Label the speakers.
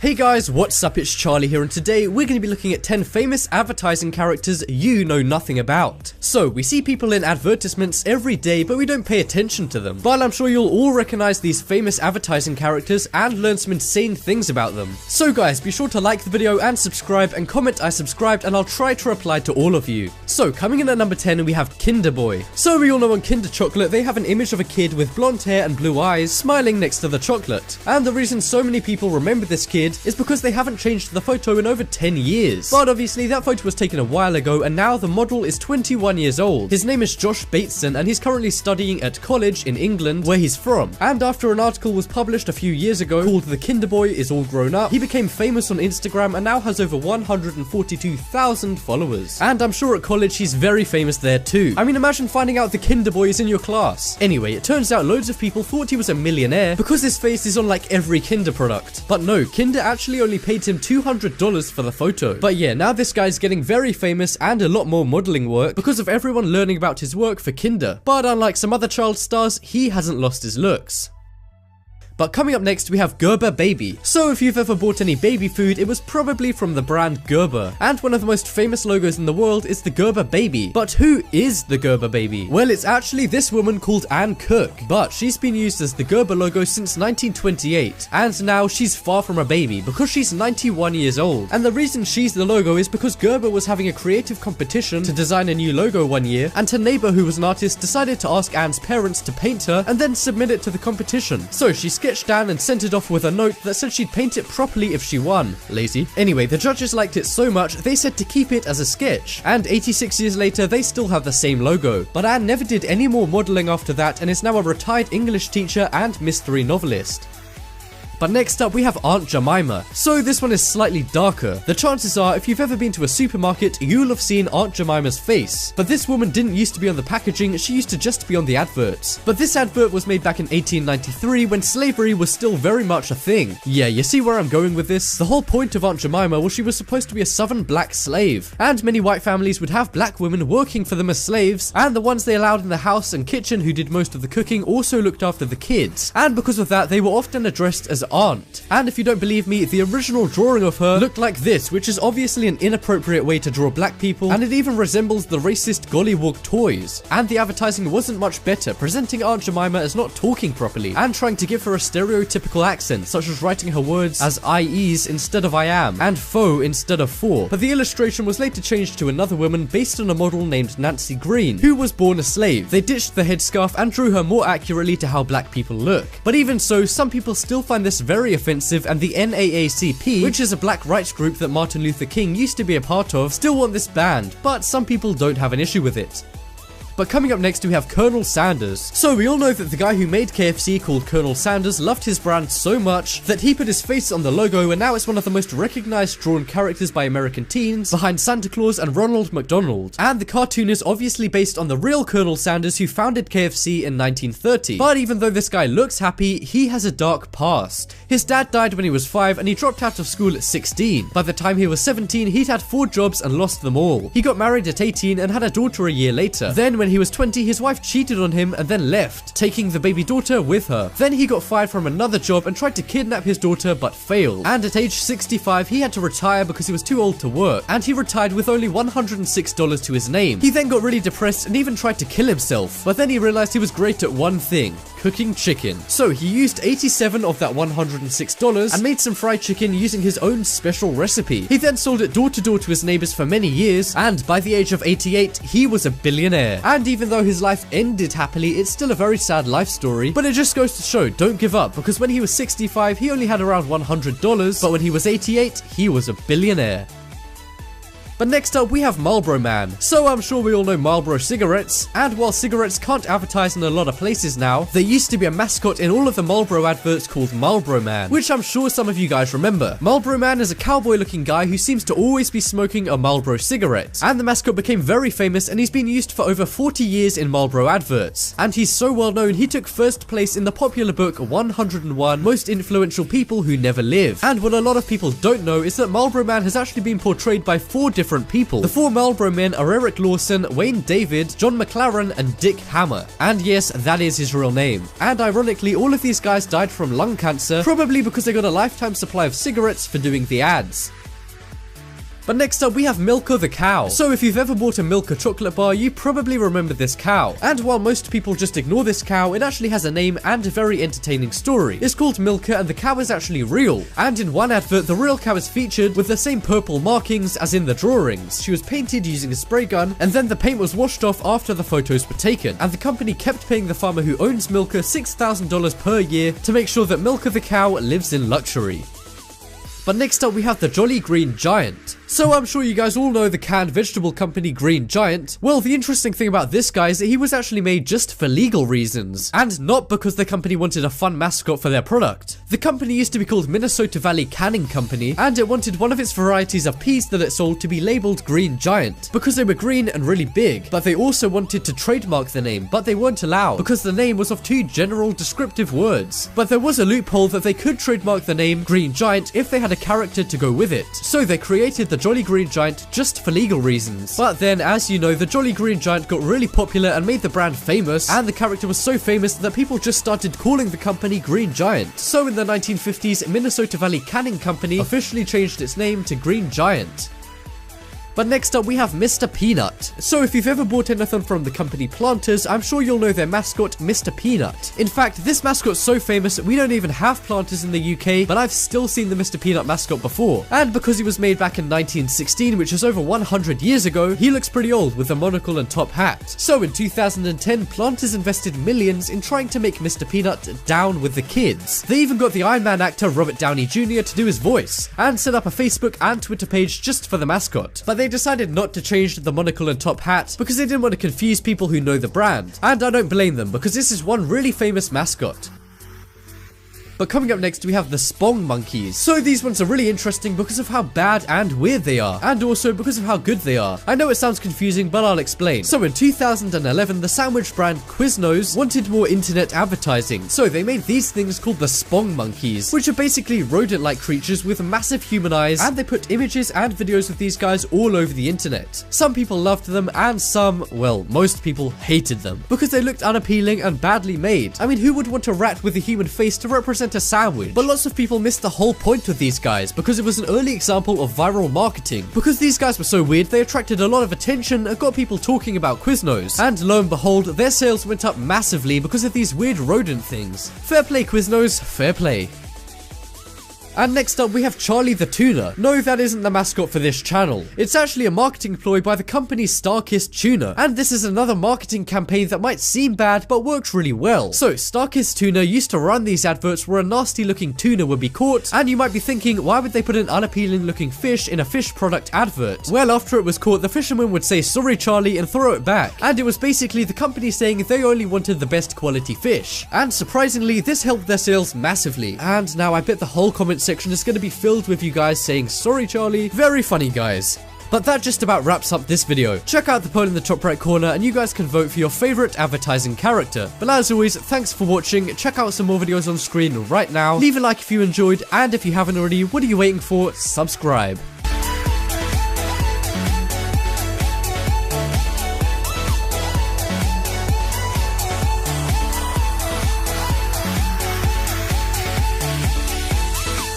Speaker 1: Hey guys, what's up? It's Charlie here, and today we're going to be looking at 10 famous advertising characters you know nothing about. So, we see people in advertisements every day, but we don't pay attention to them. But I'm sure you'll all recognize these famous advertising characters and learn some insane things about them. So guys, be sure to like the video and subscribe and comment I subscribed, and I'll try to reply to all of you. So, coming in at number 10, we have Kinder Boy. So we all know on Kinder Chocolate, they have an image of a kid with blonde hair and blue eyes smiling next to the chocolate. And the reason so many people remember this kid is because they haven't changed the photo in over 10 years. But obviously that photo was taken a while ago, and now the model is 21 years old. His name is Josh Bateson, and he's currently studying at college in England, where he's from. And after an article was published a few years ago called "The Kinder Boy is All Grown Up," he became famous on Instagram and now has over 142,000 followers. And I'm sure at college he's very famous there too. I mean, imagine finding out the Kinder Boy is in your class. Anyway, it turns out loads of people thought he was a millionaire because his face is on like every Kinder product. But no, Kinder actually only paid him $200 for the photo. But yeah, now this guy's getting very famous and a lot more modeling work because of everyone learning about his work for Kinder. But unlike some other child stars, he hasn't lost his looks. But coming up next, we have Gerber Baby. So if you've ever bought any baby food, it was probably from the brand Gerber. And one of the most famous logos in the world is the Gerber Baby. But who is the Gerber Baby? Well, it's actually this woman called Anne Cook. But she's been used as the Gerber logo since 1928. And now she's far from a baby because she's 91 years old. And the reason she's the logo is because Gerber was having a creative competition to design a new logo one year. And her neighbor, who was an artist, decided to ask Anne's parents to paint her and then submit it to the competition. So she sketched down and sent it off with a note that said she'd paint it properly if she won. Lazy. Anyway, the judges liked it so much, they said to keep it as a sketch. And 86 years later, they still have the same logo. But Anne never did any more modeling after that and is now a retired English teacher and mystery novelist. But next up, we have Aunt Jemima. So this one is slightly darker. The chances are, if you've ever been to a supermarket, you'll have seen Aunt Jemima's face. But this woman didn't used to be on the packaging, she used to just be on the adverts. But this advert was made back in 1893 when slavery was still very much a thing. Yeah, you see where I'm going with this? The whole point of Aunt Jemima was she was supposed to be a southern black slave. And many white families would have black women working for them as slaves, and the ones they allowed in the house and kitchen who did most of the cooking also looked after the kids. And because of that, they were often addressed as aunt. And if you don't believe me, the original drawing of her looked like this, which is obviously an inappropriate way to draw black people, and it even resembles the racist Gollywog toys. And the advertising wasn't much better, presenting Aunt Jemima as not talking properly and trying to give her a stereotypical accent, such as writing her words as I-e's instead of I am, and faux instead of for. But the illustration was later changed to another woman based on a model named Nancy Green, who was born a slave. They ditched the headscarf and drew her more accurately to how black people look. But even so, some people still find this very offensive, and the NAACP, which is a black rights group that Martin Luther King used to be a part of, still want this banned, but some people don't have an issue with it. But coming up next, we have Colonel Sanders. So we all know that the guy who made KFC, called Colonel Sanders, loved his brand so much that he put his face on the logo, and now it's one of the most recognized drawn characters by American teens, behind Santa Claus and Ronald McDonald. And the cartoon is obviously based on the real Colonel Sanders who founded KFC in 1930. But even though this guy looks happy, he has a dark past. His dad died when he was 5 and he dropped out of school at 16. By the time he was 17, he'd had 4 jobs and lost them all. He got married at 18 and had a daughter a year later. Then when he was 20, his wife cheated on him and then left, taking the baby daughter with her. Then he got fired from another job and tried to kidnap his daughter but failed. And at age 65, he had to retire because he was too old to work, and he retired with only $106 to his name. He then got really depressed and even tried to kill himself, but then he realized he was great at one thing: cooking chicken. So he used 87 of that $106 and made some fried chicken using his own special recipe. He then sold it door to door to his neighbors for many years, and by the age of 88, he was a billionaire. And even though his life ended happily, it's still a very sad life story, but it just goes to show, don't give up, because when he was 65, he only had around $100, but when he was 88, he was a billionaire. But next up, we have Marlboro Man. So I'm sure we all know Marlboro cigarettes, and while cigarettes can't advertise in a lot of places now, there used to be a mascot in all of the Marlboro adverts called Marlboro Man, which I'm sure some of you guys remember. Marlboro Man is a cowboy looking guy who seems to always be smoking a Marlboro cigarette, and the mascot became very famous and he's been used for over 40 years in Marlboro adverts. And he's so well known, he took first place in the popular book 101 Most Influential People Who Never Live. And what a lot of people don't know is that Marlboro Man has actually been portrayed by 4 different different people. The 4 Marlboro men are Eric Lawson, Wayne David, John McLaren, and Dick Hammer. And yes, that is his real name. And ironically, all of these guys died from lung cancer, probably because they got a lifetime supply of cigarettes for doing the ads. But next up we have Milka the cow. So if you've ever bought a Milka chocolate bar, you probably remember this cow. And while most people just ignore this cow, it actually has a name and a very entertaining story. It's called Milka and the cow is actually real. And in one advert, the real cow is featured with the same purple markings as in the drawings. She was painted using a spray gun, and then the paint was washed off after the photos were taken. And the company kept paying the farmer who owns Milka $6,000 per year to make sure that Milka the cow lives in luxury. But next up we have the Jolly Green Giant. So I'm sure you guys all know the canned vegetable company Green Giant. Well, the interesting thing about this guy is that he was actually made just for legal reasons, and not because the company wanted a fun mascot for their product. The company used to be called Minnesota Valley Canning Company, and it wanted one of its varieties of peas that it sold to be labeled Green Giant, because they were green and really big, but they also wanted to trademark the name, but they weren't allowed, because the name was of 2 general descriptive words. But there was a loophole that they could trademark the name Green Giant if they had a character to go with it, so they created the Jolly Green Giant just for legal reasons. But then, as you know, the Jolly Green Giant got really popular and made the brand famous, and the character was so famous that people just started calling the company Green Giant. So in the 1950s, Minnesota Valley Canning Company officially changed its name to Green Giant. But next up we have Mr. Peanut. So if you've ever bought anything from the company Planters, I'm sure you'll know their mascot, Mr. Peanut. In fact, this mascot's so famous we don't even have Planters in the UK, but I've still seen the Mr. Peanut mascot before. And because he was made back in 1916, which is over 100 years ago, he looks pretty old with a monocle and top hat. So in 2010, Planters invested millions in trying to make Mr. Peanut down with the kids. They even got the Iron Man actor Robert Downey Jr. to do his voice, and set up a Facebook and Twitter page just for the mascot. But they decided not to change the monocle and top hat because they didn't want to confuse people who know the brand. And I don't blame them, because this is one really famous mascot. But coming up next, we have the Spong Monkeys. So these ones are really interesting because of how bad and weird they are, and also because of how good they are. I know it sounds confusing, but I'll explain. So in 2011, the sandwich brand Quiznos wanted more internet advertising, so they made these things called the Spong Monkeys, which are basically rodent-like creatures with massive human eyes, and they put images and videos of these guys all over the internet. Some people loved them, and some, well, most people hated them, because they looked unappealing and badly made. I mean, who would want a rat with a human face to represent a sandwich? But lots of people missed the whole point with these guys, because it was an early example of viral marketing. Because these guys were so weird, they attracted a lot of attention and got people talking about Quiznos. And lo and behold, their sales went up massively because of these weird rodent things. Fair play, Quiznos, fair play. And next up we have Charlie the Tuna. No, that isn't the mascot for this channel. It's actually a marketing ploy by the company Starkist Tuna, and this is another marketing campaign that might seem bad but works really well. So Starkist Tuna used to run these adverts where a nasty looking tuna would be caught, and you might be thinking, why would they put an unappealing looking fish in a fish product advert? Well, after it was caught, the fisherman would say sorry Charlie and throw it back, and it was basically the company saying they only wanted the best quality fish. And surprisingly, this helped their sales massively, and now I bet the whole comment section is going to be filled with you guys saying sorry Charlie. Very funny, guys. But that just about wraps up this video. Check out the poll in the top right corner and you guys can vote for your favorite advertising character. But as always, thanks for watching. Check out some more videos on screen right now. Leave a like if you enjoyed, and if you haven't already, what are you waiting for? Subscribe.